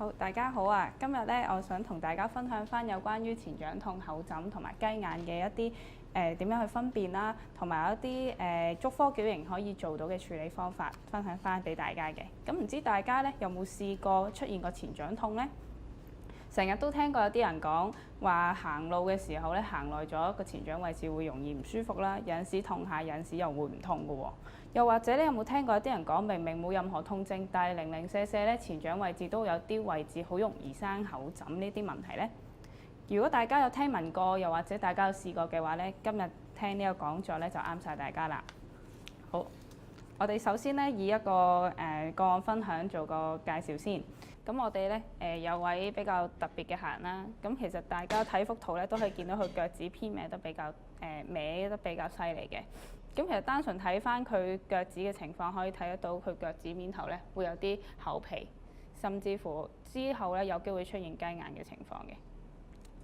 好，大家好啊！今日咧，我想同大家分享翻有關於前掌痛、後枕同埋雞眼嘅一啲點樣去分辨啦，同埋有一啲觸科矯形可以做到嘅處理方法，分享翻俾大家嘅。咁唔知大家咧有冇試過出現過前掌痛呢？成日都聽過有啲人講話行路嘅時候咧，行耐咗個前掌位置會容易唔舒服啦，有陣時痛下，有陣時又會唔痛嘅喎。又或者你有冇聽過有啲人講明明冇任何痛症，但係零零舍舍咧前掌位置都有啲位置好容易生後枕呢啲問題呢？如果大家有聽聞過，又或者大家有試過嘅話咧，今日聽呢個講座咧就啱晒大家啦。好，我哋首先咧以一個個案分享做個介紹先。咁我哋咧有位比較特別嘅客人啦。咁其實大家睇幅圖咧都可以見到佢腳趾偏歪得比較歪得比較犀利嘅。咁其實單純睇翻佢腳趾嘅情況，可以睇得到佢腳趾面頭咧會有啲厚皮，甚至乎之後咧有機會出現雞眼嘅情況嘅。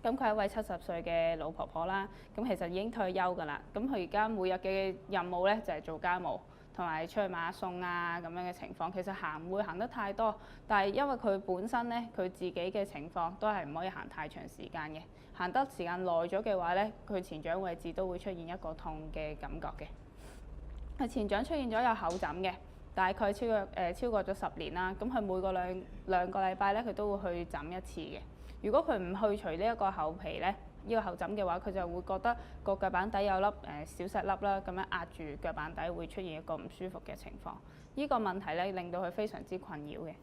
咁佢係一位70歲嘅老婆婆啦。咁其實已經退休㗎啦。咁佢而家每日嘅任務咧就係做家務，同埋出去買下餸啊咁樣嘅情況。其實唔會行得太多，但係因為佢本身咧佢自己嘅情況都係唔可以行太長時間嘅。行得時間耐咗嘅話咧，佢前掌位置都會出現一個痛嘅感覺嘅。佢前掌出現咗有後枕嘅，大概超過咗10年啦。咁佢每個兩個禮拜咧，佢都會去枕一次嘅。如果佢唔去除呢一個厚皮咧，呢個後枕嘅話，佢就會覺得個腳板底有粒小石粒啦，咁樣壓住腳板底，會出現一個唔舒服嘅情況。呢個問題咧令到佢非常之困擾嘅。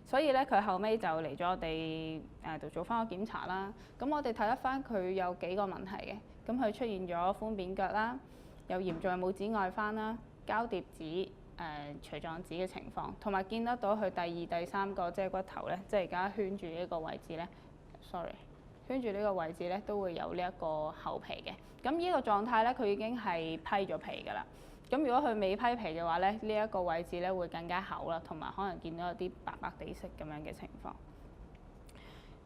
所以咧，佢後尾就嚟咗我哋度做翻個檢查啦。咁我哋睇得翻佢有幾個問題嘅。咁佢出現咗寬扁腳啦，有嚴重嘅拇指外翻啦、交疊趾、錘狀趾嘅情況，同埋見得到佢第二、第三個遮骨頭咧，即係而家圈住呢個位置咧圈住呢個位置咧都會有呢一個厚皮嘅。咁呢個狀態咧，佢已經係批咗皮㗎啦。咁如果佢未批皮嘅話咧，呢一個位置咧會更加厚啦，同埋可能見到有啲白白地色咁樣嘅情況。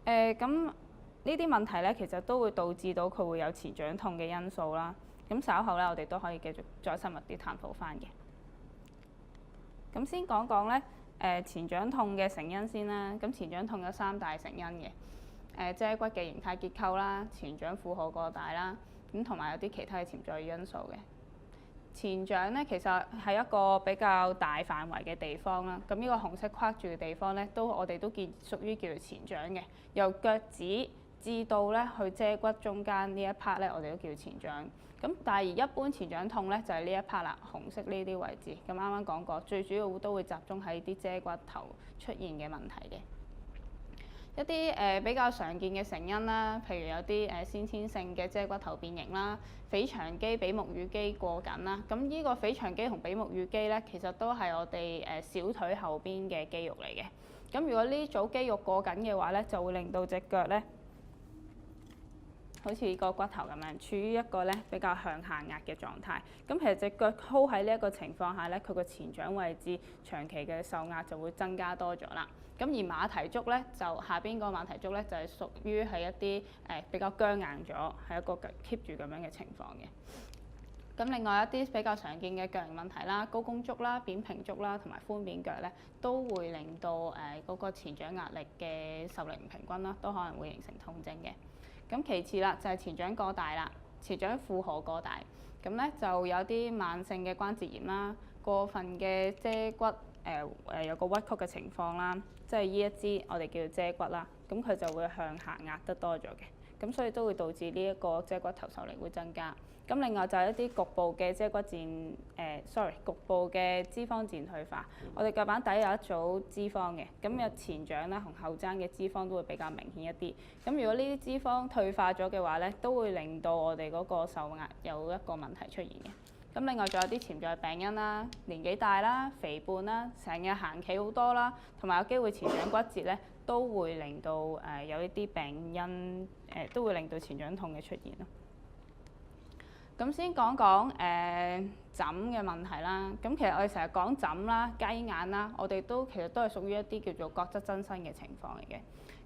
咁呢啲問題咧，其實都會導致到佢會有前掌痛嘅因素啦。咁稍後咧，我哋都可以繼續再深入啲探討翻嘅。咁先講講咧，前掌痛嘅成因先啦。咁前掌痛有3大成因嘅，脊骨嘅形態結構啦、前掌負荷過大啦，咁同埋有啲其他嘅潛在因素嘅。前掌咧其實係一個比較大範圍嘅地方啦。咁呢個紅色框住嘅地方咧，我哋都屬於叫做前掌嘅。由腳趾至到咧去脊骨中間呢一 part 咧，我哋都叫前掌。咁但係而一般前掌痛咧就係呢一 part 啦，紅色呢啲位置。咁啱啱講過，最主要都會集中喺啲脊骨頭出現嘅問題嘅。一啲比較常見嘅成因啦，譬如有啲先天性嘅脊骨頭變形啦、腓腸肌比目魚肌過緊啦。咁呢個腓腸肌同比目魚肌咧，其實都係我哋小腿後邊嘅肌肉嚟嘅。咁如果呢組肌肉過緊嘅話咧，就會令到隻腳咧好似個骨頭咁樣，處於一個咧比較向下壓嘅狀態。咁其實隻腳 hold 喺呢一個情況下咧，佢個前掌位置長期嘅受壓就會增加多咗啦。咁而馬蹄足咧，就下邊個馬蹄足咧，就係屬於係一啲比較僵硬咗，係一個 keep 住咁樣嘅情況嘅。咁另外一啲比較常見嘅腳型問題啦，高弓足啦、扁平足啦同埋寬扁腳咧，都會令到嗰個前掌壓力嘅受力唔平均啦，都可能會形成痛症嘅。咁其次啦，就係前掌過大啦，前掌負荷過大，咁咧就有啲慢性嘅關節炎啦，過分嘅脊骨有個屈曲嘅情況啦，即係呢一支我哋叫做脊骨啦，咁佢就會向下壓得多咗嘅，咁所以都會導致呢一個脊骨頭受力會增加。咁另外就係一啲局部嘅脊骨腱局部嘅脂肪腱退化。我哋腳板底有一組脂肪嘅，咁有前掌啦同後踭嘅脂肪都會比較明顯一啲。咁如果呢啲脂肪退化咗嘅話咧，都會令到我哋嗰個受壓有一個問題出現嘅。咁另外仲有啲潛在病因啦，年紀大啦、肥胖啦、成日行企好多啦，同埋有機會前掌骨折咧，都會令到有一啲病因都會令到前掌痛嘅出現咯。咁先講講枕嘅問題啦。咁其實我哋成日講枕啦、雞眼啦，我哋其實都係屬於一啲叫做角質增生嘅情況嚟嘅。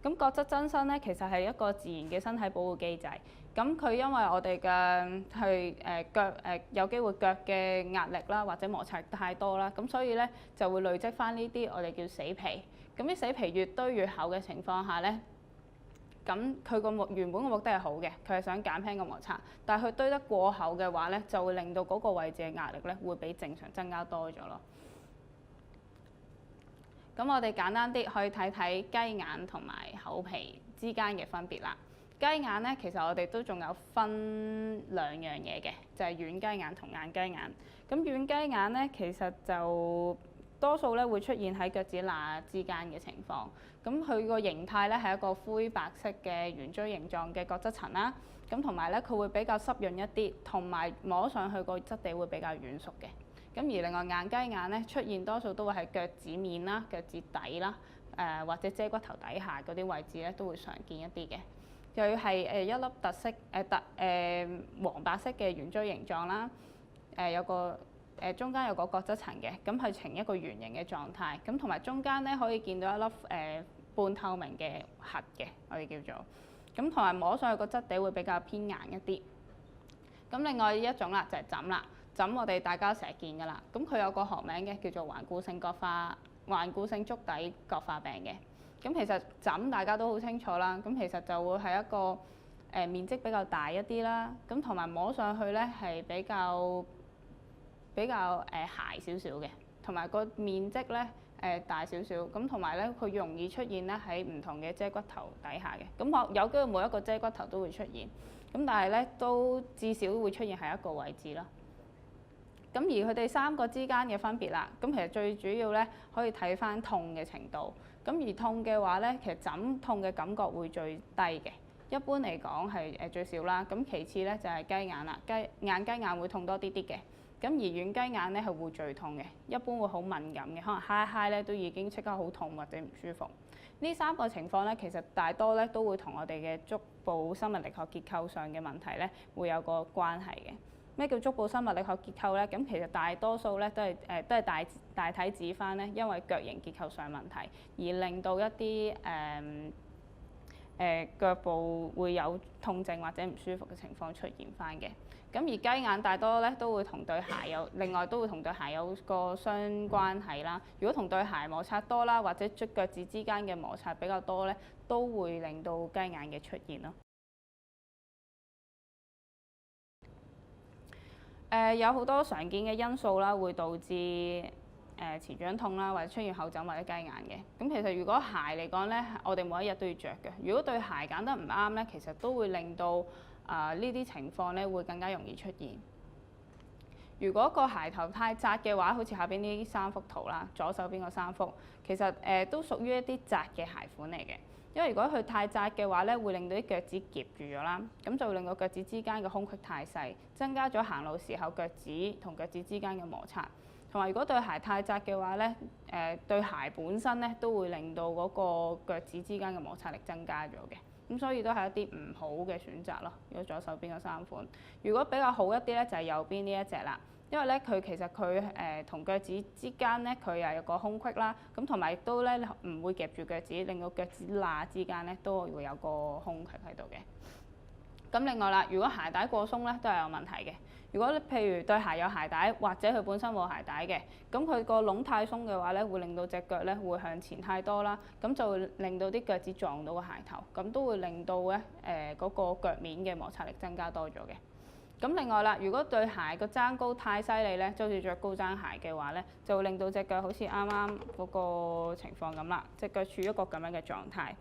咁角質增生咧，其實係一個自然嘅身體保護機制。咁佢因為我哋嘅腳有機會腳嘅壓力啦，或者摩擦太多啦，咁所以咧就會累積翻呢啲我哋叫死皮。咁啲死皮越堆越厚嘅情況下咧，咁佢原本嘅目的係好嘅，佢係想減輕個摩擦，但係佢堆得過厚嘅話咧，就會令到嗰個位置嘅壓力咧會比正常增加多咗咯。咁我哋簡單啲可以睇睇雞眼同埋口皮之間嘅分別啦。雞眼咧，其實我哋都仲有分兩樣嘢嘅，就係軟雞眼同硬雞眼。咁軟雞眼咧，其實就多數咧會出現喺腳趾罅之間嘅情況。咁佢個形態咧係一個灰白色嘅圓錐形狀嘅角質層啦。咁同埋咧佢會比較濕潤一啲，同埋摸上去個質地會比較軟熟嘅。咁而另外硬雞眼咧出現多數都會喺腳趾面啦、腳趾底啦、或者遮骨頭底下嗰啲位置咧都會常見一啲嘅。佢係一粒特色黃白色嘅圓錐形狀啦，有個中間有個角質層嘅，咁係呈一個圓形嘅狀態。咁同埋中間咧可以見到一粒半透明嘅核嘅，我哋叫做。咁同埋摸上去個質地會比較偏硬一啲。咁另外一種啦就係枕啦。枕我哋大家成日見㗎啦，咁佢有個學名嘅叫做頑固性足底角化病嘅。咁其實枕大家都好清楚啦，咁其實就會係一個面積比較大一啲啦，咁同埋摸上去咧係比較鞋少少嘅，同埋個面積咧大少少，咁同埋咧佢容易出現咧喺唔同嘅遮骨頭底下嘅，咁有機會每一個遮骨頭都會出現，咁但係咧都至少會出現喺一個位置啦。咁而佢哋三個之間嘅分別啦，咁其實最主要咧可以睇返痛嘅程度。咁而痛嘅話咧，其實枕痛嘅感覺會最低嘅。一般嚟講係最少啦。咁其次咧就係雞眼啦，硬雞眼會痛多啲啲嘅。咁而軟雞眼咧係會最痛嘅，一般會好敏感嘅，可能揩咧都已經即刻好痛或者唔舒服。呢三個情況咧，其實大多咧都會同我哋嘅足部生物力學結構上嘅問題咧會有個關係嘅。咩叫足部生物力學結構咧？咁其實大多數咧都係大體指翻咧，因為腳型結構上問題而令到一啲腳部會有痛症或者唔舒服嘅情況出現翻嘅。咁而雞眼大多咧都會同對鞋另外都會同對鞋有個相關係啦。如果同對鞋摩擦多啦，或者腳趾之間嘅摩擦比較多咧，都會令到雞眼嘅出現咯。有好多常見嘅因素啦，會導致前掌痛啦，或者出現後枕或者雞眼嘅。咁其實如果鞋嚟講咧，我哋每一日都要着嘅。如果對鞋揀得唔啱咧，其實都會令到呢啲情況咧會更加容易出現。如果個鞋頭太窄嘅話，好似下邊呢三幅圖啦，左手邊嗰三幅，其實都屬於一啲窄嘅鞋款嚟嘅。因為如果佢太窄嘅話咧，會令到啲腳趾夾住咗啦，咁就會令到腳趾之間嘅空隙太細，增加咗行路時候腳趾同腳趾之間嘅摩擦。同埋如果對鞋太窄嘅話咧，對鞋本身咧都會令到嗰個腳趾之間嘅摩擦力增加咗嘅。咁所以都係一啲唔好嘅選擇咯。如果左手邊嗰三款，如果比較好一啲咧，就係右邊呢一隻啦。因為咧佢其實佢同腳趾之間咧佢又有個空隙啦，咁同埋亦都咧唔會夾住腳趾，令到腳趾罅之間咧都會有個空隙喺度嘅。咁另外啦，如果鞋帶過鬆咧都係有問題嘅。如果譬如對鞋有鞋帶，或者佢本身冇鞋帶嘅，咁佢個窿太鬆嘅話咧，會令到隻腳咧會向前太多啦，咁就會令到啲腳趾撞到個鞋頭，咁都會令到咧嗰個腳面嘅摩擦力增加多咗嘅。咁另外啦，如果對鞋個踭高太犀利咧，就好似着高踭鞋嘅話咧，就會令到隻腳好似啱啱嗰個情況咁啦，隻腳處於一個咁樣嘅狀態，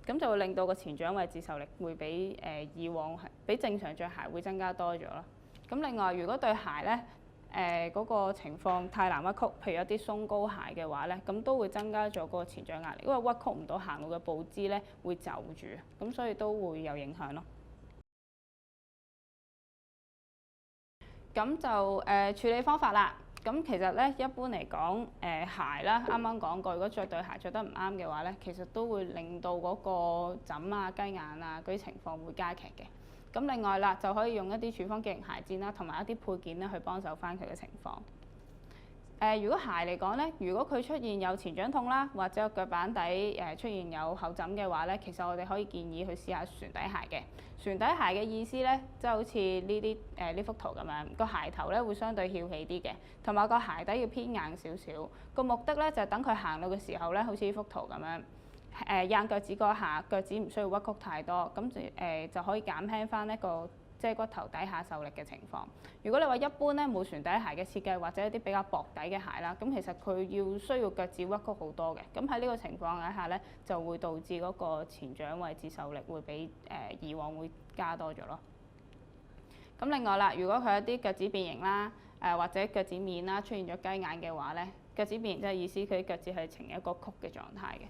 咁就會令到個前掌位置受力會比以往比正常着鞋會增加多咗咯。咁另外，如果對鞋咧嗰個情況太難屈曲，譬如一啲鬆高鞋嘅話咧，咁都會增加咗嗰個前掌壓力，因為屈曲唔到行路嘅步姿咧會就住，咁所以都會有影響咯。咁就處理方法啦。咁其實咧一般嚟講，鞋啦，啱啱講過，如果着對鞋着得唔啱嘅話咧，其實都會令到嗰個枕啊、雞眼啊嗰啲情況會加劇嘅。咁另外啦，就可以用一啲處方矯形鞋墊啦，同埋一啲配件咧去幫手翻佢嘅情況。如果鞋嚟講咧，如果佢出現有前掌痛啦，或者腳板底出現有後枕嘅話咧，其實我哋可以建議去試下船底鞋嘅。船底鞋嘅意思咧，即係好似呢幅圖咁樣，個鞋頭咧會相對翹起啲嘅，同埋個鞋底要偏硬少少。個目的咧就係等佢行路嘅時候咧，好似呢幅圖咁樣，硬腳趾嗰下，腳趾唔需要屈曲太多，咁就可以減輕翻一個即係骨頭底下受力嘅情況。如果你話一般咧冇船底鞋嘅設計，或者一啲比較薄底嘅鞋啦，咁其實佢需要腳趾屈曲好多嘅。咁喺呢個情況底下咧，就會導致嗰個前掌位置受力會比以往會加多咗咯。咁另外啦，如果佢有啲腳趾變形啦，或者腳趾面啦出現咗雞眼嘅話咧，腳趾變形即係意思佢啲腳趾係呈一個曲嘅狀態嘅。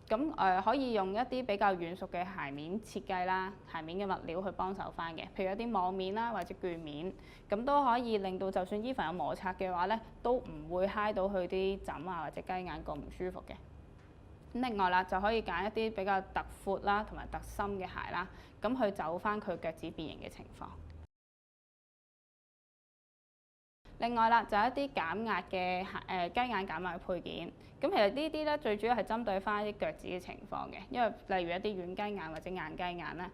咁可以用一啲比較軟熟嘅鞋面設計啦，鞋面嘅物料去幫手翻嘅，譬如一啲網面啦或者絹面，咁都可以令到就算衣服有摩擦嘅話咧，都唔會揩到佢啲枕啊或者雞眼咁唔舒服嘅。咁另外啦，就可以揀一啲比較突闊啦同埋突深嘅鞋啦，咁去走翻佢腳趾變形嘅情況。另外啦，就係一啲減壓嘅雞眼減壓嘅配件。咁其實呢啲咧最主要係針對翻一啲腳趾嘅情況嘅，因為例如一啲軟雞眼或者硬雞眼啦。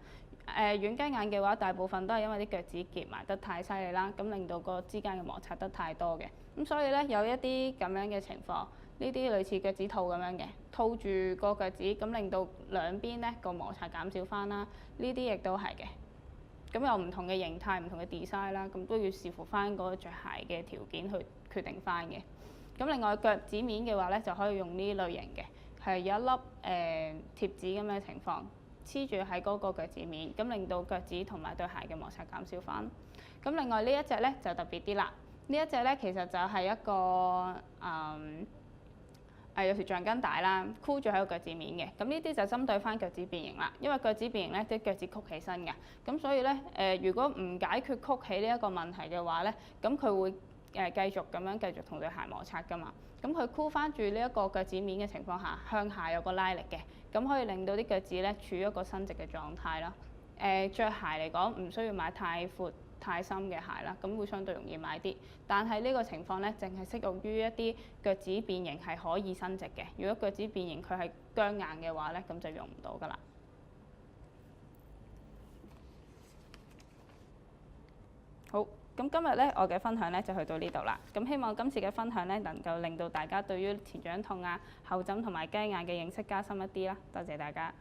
軟雞眼嘅話，大部分都係因為啲腳趾夾埋得太犀利啦，咁令到個之間嘅摩擦得太多嘅。咁所以咧有一啲咁樣嘅情況，呢啲類似腳趾套咁樣嘅，套住個腳趾，咁令到兩邊咧個摩擦減少翻啦。呢啲亦都係嘅。咁有唔同嘅形態、唔同嘅 design 啦，咁都要視乎翻嗰個著鞋嘅條件去決定翻嘅。咁另外腳趾面嘅話咧，就可以用呢類型嘅，係有一粒貼紙咁嘅情況黐住喺嗰個腳趾面，咁令到腳趾同埋對鞋嘅摩擦減少翻。咁另外呢一隻咧就特別啲啦，呢一隻咧其實就係一個有條橡筋帶啦，箍住喺個腳趾面嘅。咁呢啲就針對翻腳趾變形啦，因為腳趾變形咧，啲腳趾曲起身嘅。咁所以咧如果唔解決曲起呢一個問題嘅話咧，咁佢會繼續同對鞋摩擦㗎嘛。咁佢箍翻住呢一個腳趾面嘅情況下，向下有個拉力嘅，咁可以令到啲腳趾咧處於一個伸直嘅狀態啦。著鞋嚟講唔需要買太闊太深嘅鞋啦，咁會相對容易買啲。但係呢個情況咧，淨係適用於一啲腳趾變形係可以伸直嘅。如果腳趾變形佢係僵硬嘅話咧，咁就用唔到㗎啦。好，咁今日咧我嘅分享咧就去到呢度啦。咁希望今次嘅分享咧能夠令到大家對於前掌痛啊、後枕同埋雞眼嘅認識加深一啲啦。多謝大家。